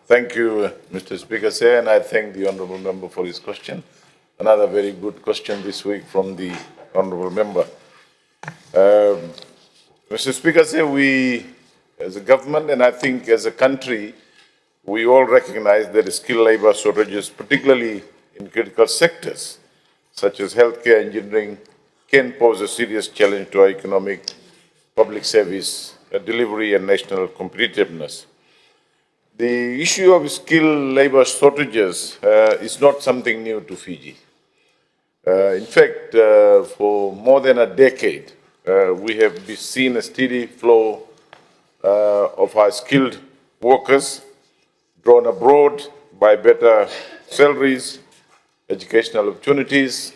Thank you, Mr. Speaker, sir, and I thank the honourable member for his question. Another very good question this week from the honourable member. Mr. Speaker, sir, we, as a government and I think as a country, we all recognize that skilled labour shortages, particularly in critical sectors such as healthcare, engineering, can pose a serious challenge to our economic, public service delivery and national competitiveness. The issue of skilled labour shortages is not something new to Fiji. In fact, for more than a decade, we have seen a steady flow of our skilled workers drawn abroad by better salaries, educational opportunities,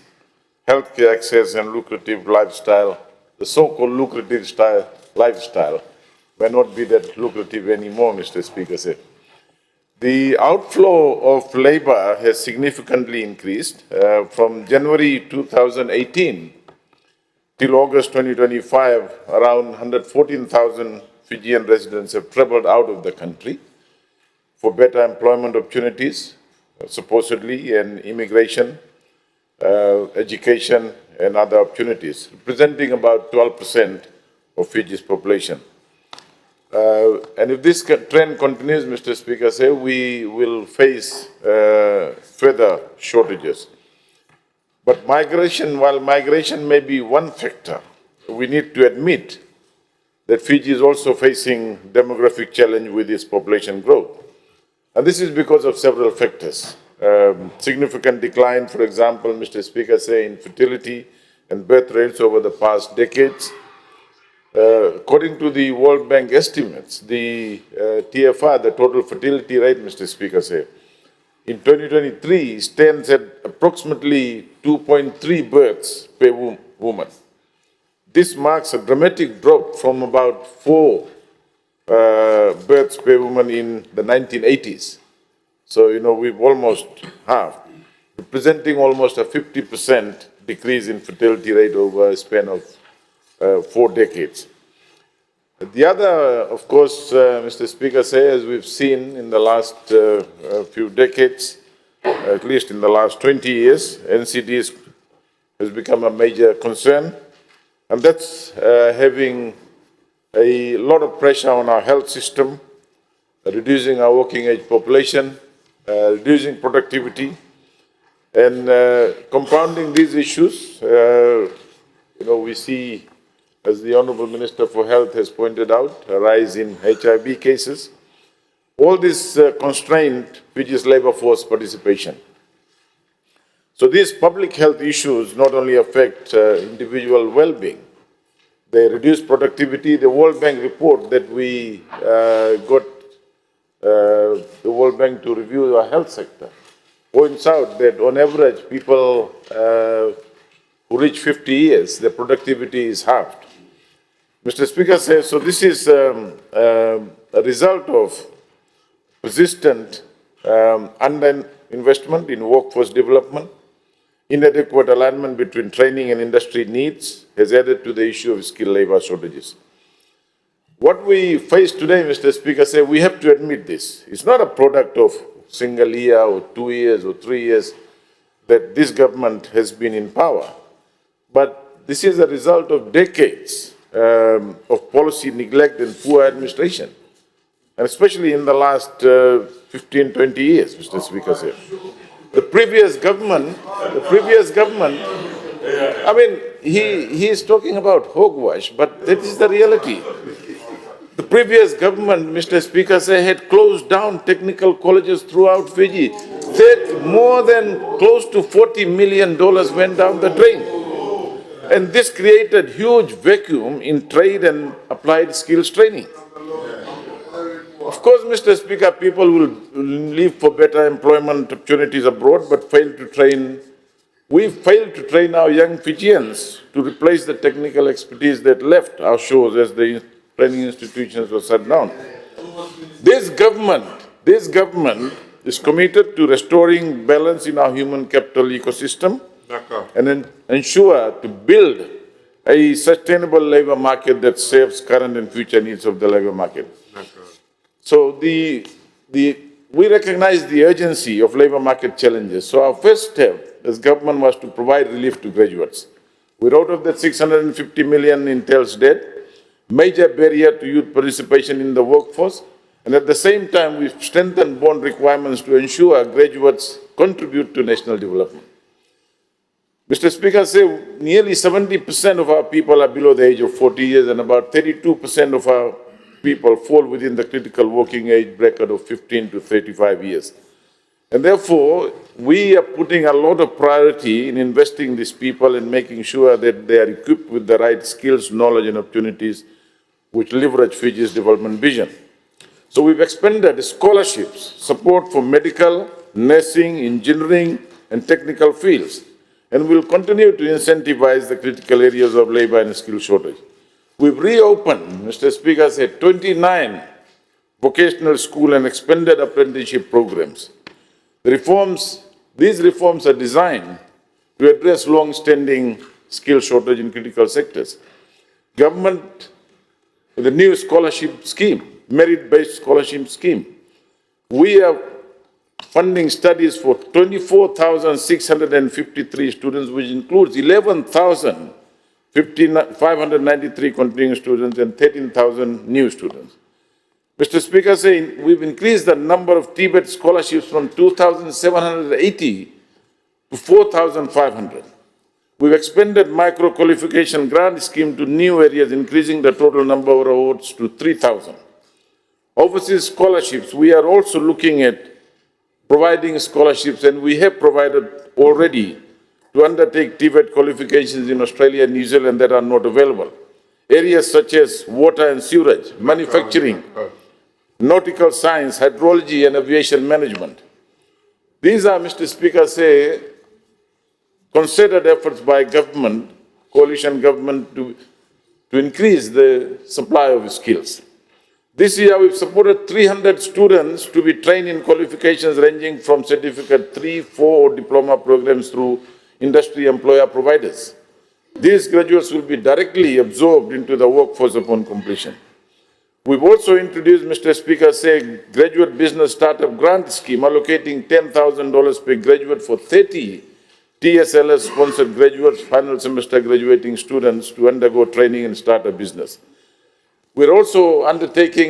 healthcare access and lucrative lifestyle. The so-called lucrative lifestyle may not be that lucrative anymore, Mr. Speaker said. The outflow of labour has significantly increased. From January 2018 till August 2025, around 114,000 Fijian residents have travelled out of the country for better employment opportunities, supposedly, and immigration, education, and other opportunities, representing about 12% of Fiji's population. And if this trend continues, Mr. Speaker, say, we will face further shortages. But migration, while migration may be one factor, we need to admit that Fiji is also facing demographic challenge with its population growth. And this is because of several factors. Significant decline, for example, Mr. Speaker, say, in fertility and birth rates over the past decades. According to the World Bank estimates, the TFR, the total fertility rate, Mr. Speaker, say, in 2023 stands at approximately 2.3 births per woman. This marks a dramatic drop from about 4 births per woman in the 1980s. So, we've almost halved, representing almost a 50% decrease in fertility rate over a span of 4 decades. The other, of course, Mr. Speaker, as we've seen in the last few decades, at least in the last 20 years, NCDs has become a major concern, and that's having a lot of pressure on our health system, reducing our working age population, reducing productivity, and compounding these issues. We see, as the Honourable Minister for Health has pointed out, a rise in HIV cases. All this constrained Fiji's labour force participation. So these public health issues not only affect individual well-being, they reduce productivity. The World Bank report that we got the World Bank to review our health sector points out that on average people who reach 50 years, their productivity is halved. Mr. Speaker says, so this is a result of persistent underinvestment in workforce development, inadequate alignment between training and industry needs has added to the issue of skilled labour shortages. What we face today, Mr. Speaker, we have to admit this. It's not a product of single year or 2 years or 3 years that this government has been in power, but this is a result of decades of policy neglect and poor administration, and especially in the last 15, 20 years, Mr. Speaker. The previous government, I mean, he is talking about hogwash, but that is the reality. The previous government, Mr. Speaker, had closed down technical colleges throughout Fiji. More than close to $40 million went down the drain. And this created huge vacuum in trade and applied skills training. Of course, Mr. Speaker, people will leave for better employment opportunities abroad, but we failed to train our young Fijians to replace the technical expertise that left our shores as the training institutions were shut down. This government is committed to restoring balance in our human capital ecosystem and ensure to build a sustainable labour market that serves current and future needs of the labour market. So the we recognize the urgency of labour market challenges. So our first step as government was to provide relief to graduates. We wrote off that 650 million in TELS debt, major barrier to youth participation in the workforce, and at the same time, we've strengthened bond requirements to ensure graduates contribute to national development. Mr. Speaker, nearly 70% of our people are below the age of 40 years, and about 32% of our people fall within the critical working age bracket of 15 to 35 years. And therefore, we are putting a lot of priority in investing in these people and making sure that they are equipped with the right skills, knowledge, and opportunities which leverage Fiji's development vision. So we've expanded scholarships, support for medical, nursing, engineering, and technical fields, and we'll continue to incentivize the critical areas of labor and skill shortage. We've reopened, Mr. Speaker, 29 vocational school and expanded apprenticeship programs. These reforms are designed to address long-standing skill shortage in critical sectors. Government, with a new scholarship scheme, merit-based scholarship scheme, we are funding studies for 24,653 students, which includes 11,593 continuing students and 13,000 new students. Mr. Speaker, we've increased the number of TBET scholarships from 2,780 to 4,500. We've expanded micro-qualification grant scheme to new areas, increasing the total number of awards to 3,000. Overseas scholarships, we are also looking at providing scholarships, and we have provided already to undertake TVET qualifications in Australia and New Zealand that are not available. Areas such as water and sewerage, manufacturing, nautical science, hydrology, and aviation management. These are, Mr. Speaker, concerted efforts by government, coalition government, to increase the supply of skills. This year, we've supported 300 students to be trained in qualifications ranging from certificate 3, 4, or diploma programs through industry employer providers. These graduates will be directly absorbed into the workforce upon completion. We've also introduced, Mr. Speaker, graduate business startup grant scheme, allocating $10,000 per graduate for 30 TSLS-sponsored graduates, final semester graduating students to undergo training and start a business. We're also undertaking